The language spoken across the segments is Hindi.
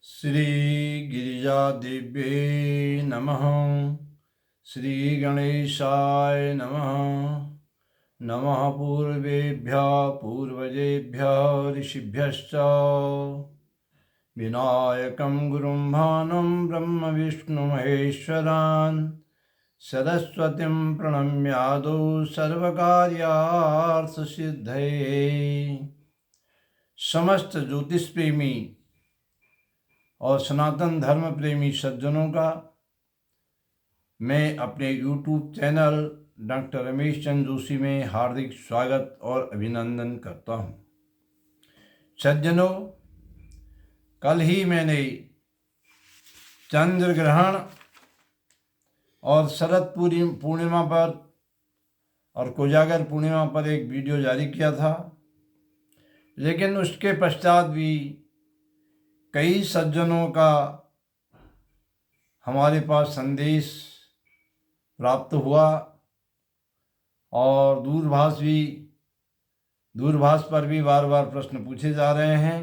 श्री गिरिजादेव्यै नमः। श्री गणेशाय नमः। नमः पूर्वेभ्यः पूर्वजेभ्यः ऋषिभ्यश्च। विनायकं गुरुं भानुं ब्रह्म विष्णु महेश्वरान् सरस्वतीं प्रणम्यादौ सर्वकार्यार्थसिद्धये। समस्त ज्योतिष प्रेमी और सनातन धर्म प्रेमी सज्जनों का मैं अपने YouTube channel doctor Ramesh Chandra Joshi में हार्दिक स्वागत और अभिनंदन करता हूँ। सज्जनों, कल ही मैंने चंद्र ग्रहण और शरद पूर्णिमा पर और कोजागर पूर्णिमा पर एक वीडियो जारी किया था, लेकिन उसके पश्चात भी कई सज्जनों का हमारे पास संदेश प्राप्त हुआ और दूरभाष पर भी बार बार प्रश्न पूछे जा रहे हैं।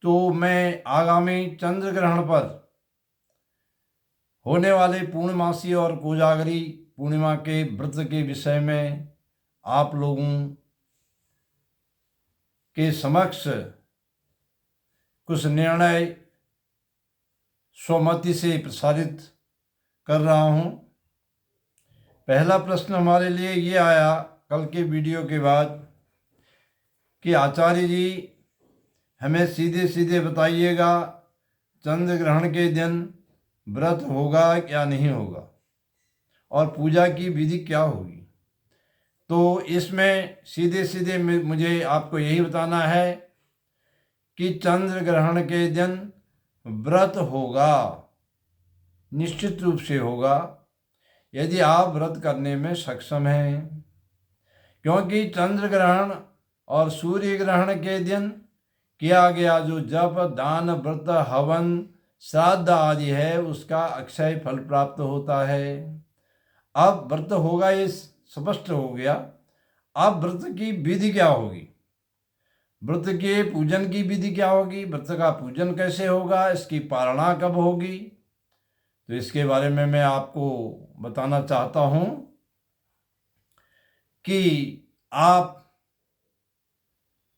तो मैं आगामी चंद्र ग्रहण पर होने वाले पूर्णमासी और कोजागरी पूर्णिमा के व्रत के विषय में आप लोगों के समक्ष कुछ निर्णय स्वमति से प्रसारित कर रहा हूँ। पहला प्रश्न हमारे लिए ये आया कल के वीडियो के बाद कि आचार्य जी हमें सीधे सीधे बताइएगा, चंद्र ग्रहण के दिन व्रत होगा या नहीं होगा और पूजा की विधि क्या होगी। तो इसमें सीधे सीधे मुझे आपको यही बताना है कि चंद्र ग्रहण के दिन व्रत होगा, निश्चित रूप से होगा, यदि आप व्रत करने में सक्षम हैं। क्योंकि चंद्र ग्रहण और सूर्य ग्रहण के दिन किया गया जो जप दान व्रत हवन श्राद्ध आदि है उसका अक्षय फल प्राप्त होता है। अब व्रत होगा ये स्पष्ट हो गया। अब व्रत की विधि क्या होगी, व्रत के पूजन की विधि क्या होगी, व्रत का पूजन कैसे होगा, इसकी पालना कब होगी, तो इसके बारे में मैं आपको बताना चाहता हूँ कि आप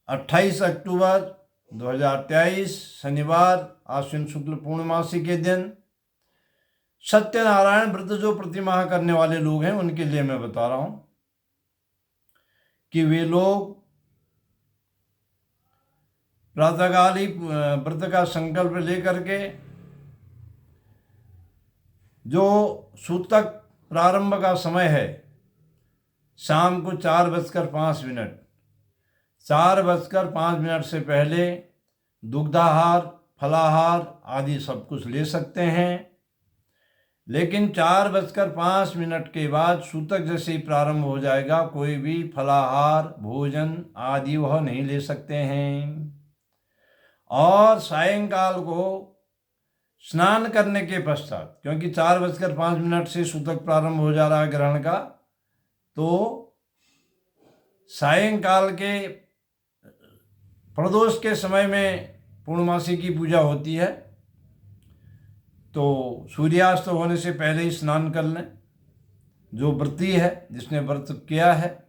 28 अक्टूबर 2023 शनिवार आश्विन शुक्ल पूर्णमासी के दिन सत्यनारायण व्रत जो प्रतिमाह करने वाले लोग हैं उनके लिए मैं बता रहा हूँ कि वे लोग प्रातःकाल ही व्रत का संकल्प लेकर के जो सूतक प्रारंभ का समय है शाम को 4:05, 4:05 से पहले दुग्धाहार फलाहार आदि सब कुछ ले सकते हैं। लेकिन 4:05 के बाद सूतक जैसे ही प्रारंभ हो जाएगा कोई भी फलाहार भोजन आदि वह नहीं ले सकते हैं। और सायंकाल को स्नान करने के पश्चात, क्योंकि 4:05 से सूतक प्रारंभ हो जा रहा है ग्रहण का, तो सायंकाल के प्रदोष के समय में पूर्णमासी की पूजा होती है। तो सूर्यास्त होने से पहले ही स्नान कर लें। जो व्रती है जिसने व्रत किया है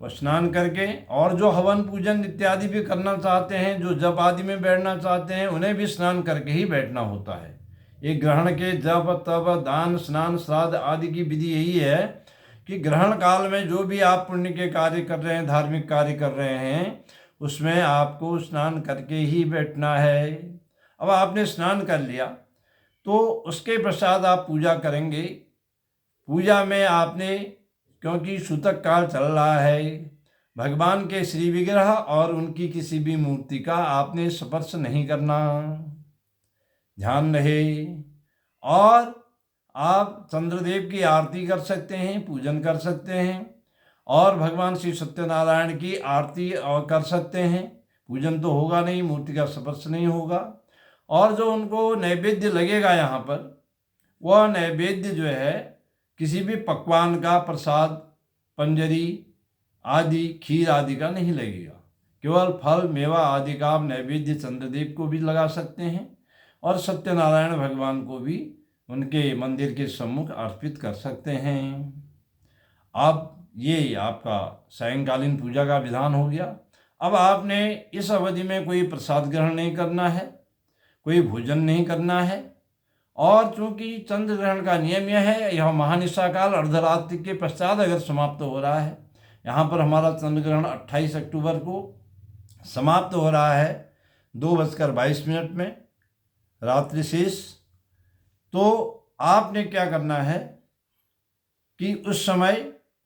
वह स्नान करके, और जो हवन पूजन इत्यादि भी करना चाहते हैं, जो जप आदि में बैठना चाहते हैं, उन्हें भी स्नान करके ही बैठना होता है। ये ग्रहण के जप तप दान स्नान श्राद्ध आदि की विधि यही है कि ग्रहण काल में जो भी आप पुण्य के कार्य कर रहे हैं, धार्मिक कार्य कर रहे हैं, उसमें आपको स्नान करके ही बैठना है। अब आपने स्नान कर लिया तो उसके पश्चात आप पूजा करेंगे। पूजा में आपने, क्योंकि सूतक काल चल रहा है, भगवान के श्री विग्रह और उनकी किसी भी मूर्ति का आपने स्पर्श नहीं करना, ध्यान रहे। और आप चंद्रदेव की आरती कर सकते हैं, पूजन कर सकते हैं, और भगवान श्री सत्यनारायण की आरती कर सकते हैं। पूजन तो होगा नहीं, मूर्ति का स्पर्श नहीं होगा। और जो उनको नैवेद्य लगेगा यहाँ पर, वह नैवेद्य जो है किसी भी पकवान का, प्रसाद, पंजरी आदि, खीर आदि का नहीं लगेगा। केवल फल मेवा आदि का आप नैवेद्य चंद्रदेव को भी लगा सकते हैं और सत्यनारायण भगवान को भी उनके मंदिर के सम्मुख अर्पित कर सकते हैं। अब ये आपका सायंकालीन पूजा का विधान हो गया। अब आपने इस अवधि में कोई प्रसाद ग्रहण नहीं करना है, कोई भोजन नहीं करना है। और चूंकि चंद्र ग्रहण का नियम यह है, यह महानिशा काल अर्धरात्रि के पश्चात अगर समाप्त हो रहा है, यहाँ पर हमारा चंद्र ग्रहण 28 अक्टूबर को समाप्त हो रहा है 2:22 में रात्रि शेष, तो आपने क्या करना है कि उस समय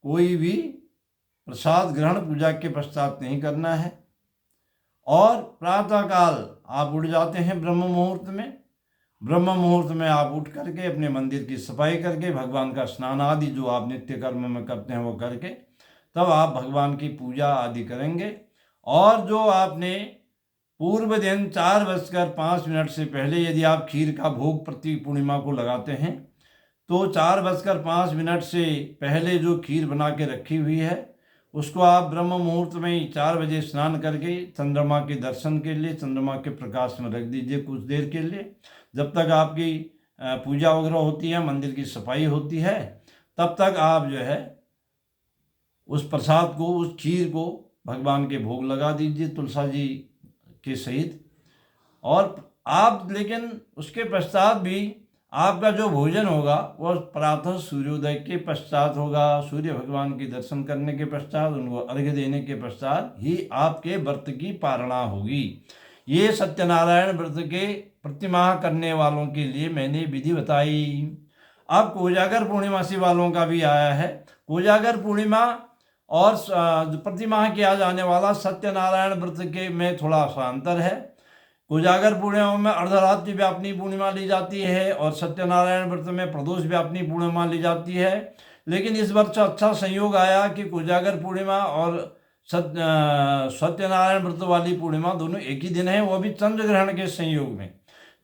कोई भी प्रसाद ग्रहण पूजा के पश्चात नहीं करना है। और प्रातःकाल आप उठ जाते हैं ब्रह्म मुहूर्त में। ब्रह्म मुहूर्त में आप उठ करके अपने मंदिर की सफाई करके भगवान का स्नान आदि जो आप नित्य कर्म में करते हैं वो करके तब आप भगवान की पूजा आदि करेंगे। और जो आपने पूर्व दिन 4:05 से पहले यदि आप खीर का भोग प्रति पूर्णिमा को लगाते हैं तो 4:05 से पहले जो खीर बना के रखी हुई है उसको आप ब्रह्म मुहूर्त में ही 4 बजे स्नान करके चंद्रमा के दर्शन के लिए चंद्रमा के प्रकाश में रख दीजिए कुछ देर के लिए। जब तक आपकी पूजा वगैरह होती है, मंदिर की सफाई होती है, तब तक आप जो है उस प्रसाद को, उस खीर को भगवान के भोग लगा दीजिए तुलसा जी के सहित। और आप लेकिन उसके पश्चात भी आपका जो भोजन होगा वह प्रातः सूर्योदय के पश्चात होगा। सूर्य भगवान के दर्शन करने के पश्चात, उनको अर्घ्य देने के पश्चात ही आपके व्रत की पारणा होगी। ये सत्यनारायण व्रत के प्रतिमाह करने वालों के लिए मैंने विधि बताई। अब कोजागर पूर्णिमासी वालों का भी आया है। कोजागर पूर्णिमा और प्रतिमाह किया जाने वाला सत्यनारायण व्रत के में थोड़ा सा अंतर है। कोजागर पूर्णिमा में अर्धरात्रि व्यापनी पूर्णिमा ली जाती है और सत्यनारायण व्रत में प्रदोष व्यापनी पूर्णिमा ली जाती है। लेकिन इस वर्ष अच्छा संयोग आया कि कोजागर पूर्णिमा और सत्यनारायण व्रत वाली पूर्णिमा दोनों एक ही दिन है, वो भी चंद्र ग्रहण के संयोग में।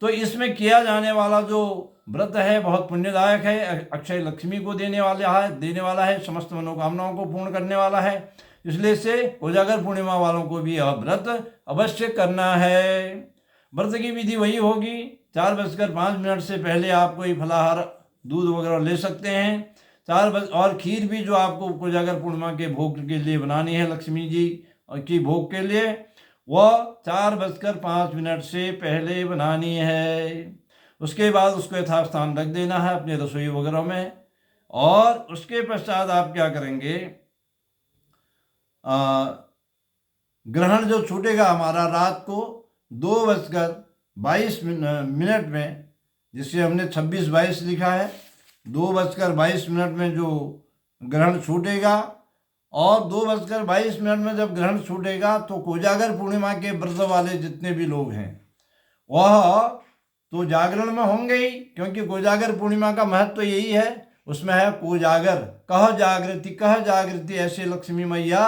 तो इसमें किया जाने वाला जो व्रत है बहुत पुण्यदायक है, अक्षय लक्ष्मी को देने वाला है, समस्त मनोकामनाओं को पूर्ण करने वाला है। इसलिए से कोजागर पूर्णिमा वालों को भी यह व्रत अवश्य करना है। व्रत की विधि वही होगी, 4:05 से पहले आप कोई फलाहार दूध वगैरह ले सकते हैं। 4 बज और खीर भी जो आपको कोजागर पूर्णिमा के भोग के लिए बनानी है लक्ष्मी जी की भोग के लिए, वह 4:05 से पहले बनानी है। उसके बाद उसको यथास्थान रख देना है अपने रसोई वगैरह में। और उसके पश्चात आप क्या करेंगे, ग्रहण जो छूटेगा हमारा रात को 2:22 में, जिसे हमने 26-22 लिखा है, 2:22 में जो ग्रहण छूटेगा। और 2:22 में जब ग्रहण छूटेगा तो कोजागर पूर्णिमा के व्रत वाले जितने भी लोग हैं वह तो जागरण में होंगे ही, क्योंकि कोजागर पूर्णिमा का महत्व तो यही है। उसमें है कोजागर, कह जागृति ऐसे लक्ष्मी मैया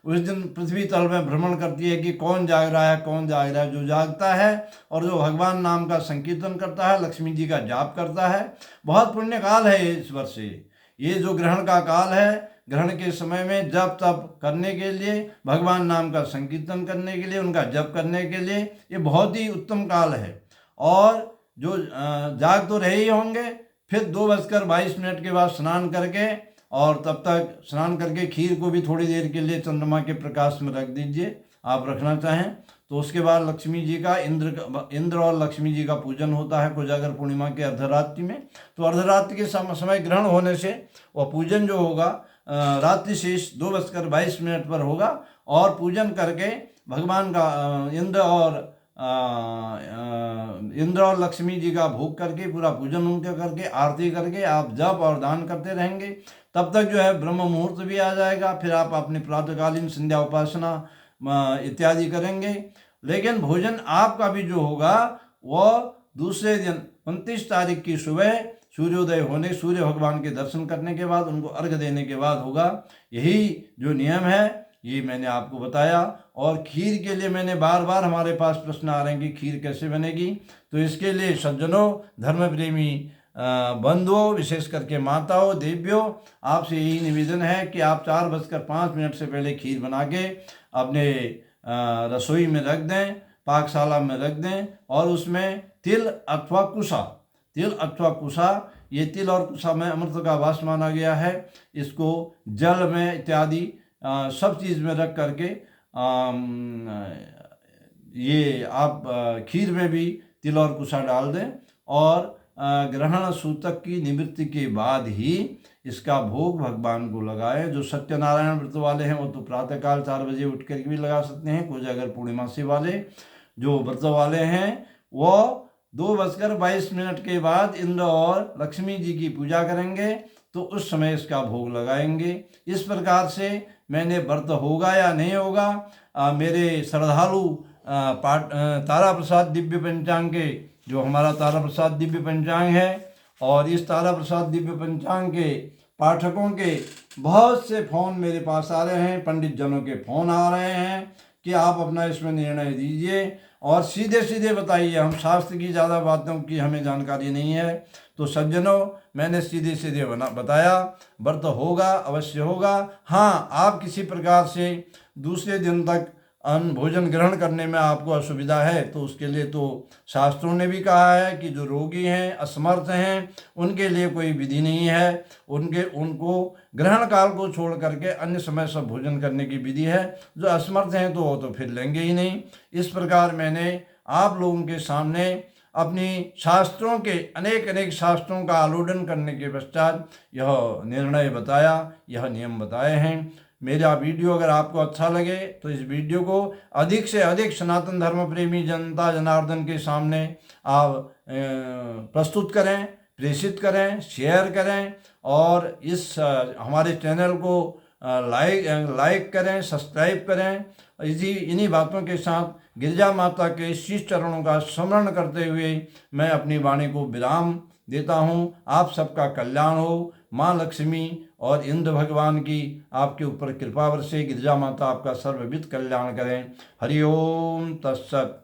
उस दिन पृथ्वी तल में भ्रमण करती है कि कौन जाग रहा है। जो जागता है और जो भगवान नाम का संकीर्तन करता है, लक्ष्मी जी का जाप करता है, बहुत पुण्य काल है इस वर्ष। ये जो ग्रहण का काल है, ग्रहण के समय में जप तप करने के लिए, भगवान नाम का संकीर्तन करने के लिए, उनका जप करने के लिए ये बहुत ही उत्तम काल है। और जो जाग तो रहे ही होंगे, फिर 2:22 के बाद स्नान करके, और तब तक स्नान करके खीर को भी थोड़ी देर के लिए चंद्रमा के प्रकाश में रख दीजिए, आप रखना चाहें तो। उसके बाद लक्ष्मी जी का इंद्र और लक्ष्मी जी का पूजन होता है कोजागर पूर्णिमा के अर्धरात्रि में। तो अर्धरात्रि के समय ग्रहण होने से वह पूजन जो होगा रात्रि शेष 2:22 पर होगा। और पूजन करके भगवान का इंद्र और लक्ष्मी जी का भोग करके, पूरा पूजन उनका करके, आरती करके आप जप और दान करते रहेंगे। तब तक जो है ब्रह्म मुहूर्त भी आ जाएगा। फिर आप अपनी प्रातःकालीन संध्या उपासना इत्यादि करेंगे। लेकिन भोजन आपका भी जो होगा वह दूसरे दिन 29 तारीख की सुबह सूर्योदय होने, सूर्य भगवान के दर्शन करने के बाद, उनको अर्घ्य देने के बाद होगा। यही जो नियम है ये मैंने आपको बताया। और खीर के लिए मैंने बार बार, हमारे पास प्रश्न आ रहे हैं कि खीर कैसे बनेगी, तो इसके लिए सज्जनों, धर्म प्रेमी बंधुओं, विशेष करके माताओं, देवियों, आपसे यही निवेदन है कि आप 4:05 से पहले खीर बना के अपने रसोई में रख दें, पाकशाला में रख दें और उसमें तिल अथवा कुसा, ये तिल और कुसा में अमृत का वास माना गया है। इसको जल में इत्यादि सब चीज़ में रख करके ये आप खीर में भी तिल और कुसा डाल दें और ग्रहण सूतक की निवृत्ति के बाद ही इसका भोग भगवान को लगाएं। जो सत्यनारायण व्रत वाले हैं वो तो प्रातःकाल 4 बजे उठ कर भी लगा सकते हैं। कुछ अगर पूर्णिमासी वाले जो व्रत वाले हैं वो 2:22 के बाद इंद्र और लक्ष्मी जी की पूजा करेंगे तो उस समय इसका भोग लगाएंगे। इस प्रकार से मैंने व्रत होगा या नहीं होगा, मेरे श्रद्धालु तारा प्रसाद दिव्य पंचांग के, जो हमारा तारा प्रसाद दिव्य पंचांग है, और इस तारा प्रसाद दिव्य पंचांग के पाठकों के बहुत से फ़ोन मेरे पास आ रहे हैं, पंडित जनों के फ़ोन आ रहे हैं कि आप अपना इसमें निर्णय दीजिए और सीधे सीधे बताइए। हम शास्त्र की ज़्यादा बातों की हमें जानकारी नहीं है, तो सज्जनों मैंने सीधे सीधे बताया व्रत होगा, अवश्य होगा। हाँ, आप किसी प्रकार से दूसरे दिन तक अन्न भोजन ग्रहण करने में आपको असुविधा है तो उसके लिए तो शास्त्रों ने भी कहा है कि जो रोगी हैं, असमर्थ हैं, उनके लिए कोई विधि नहीं है। उनको ग्रहण काल को छोड़ करके अन्य समय सब भोजन करने की विधि है। जो असमर्थ हैं तो वो तो फिर लेंगे ही नहीं। इस प्रकार मैंने आप लोगों के सामने अपनी शास्त्रों के अनेक शास्त्रों का आलोडन करने के पश्चात यह निर्णय बताया, यह नियम बताए हैं। मेरा वीडियो अगर आपको अच्छा लगे तो इस वीडियो को अधिक से अधिक सनातन धर्म प्रेमी जनता जनार्दन के सामने आप प्रस्तुत करें, प्रेषित करें, शेयर करें और इस हमारे चैनल को लाइक करें, सब्सक्राइब करें। इन्हीं बातों के साथ गिरजा माता के शीश चरणों का स्मरण करते हुए मैं अपनी वाणी को विराम देता हूँ। आप सबका कल्याण हो। माँ लक्ष्मी और इंद्र भगवान की आपके ऊपर कृपा बरसे। गिरजा माता आपका सर्वविध कल्याण करें। हरि ओम तत्सत।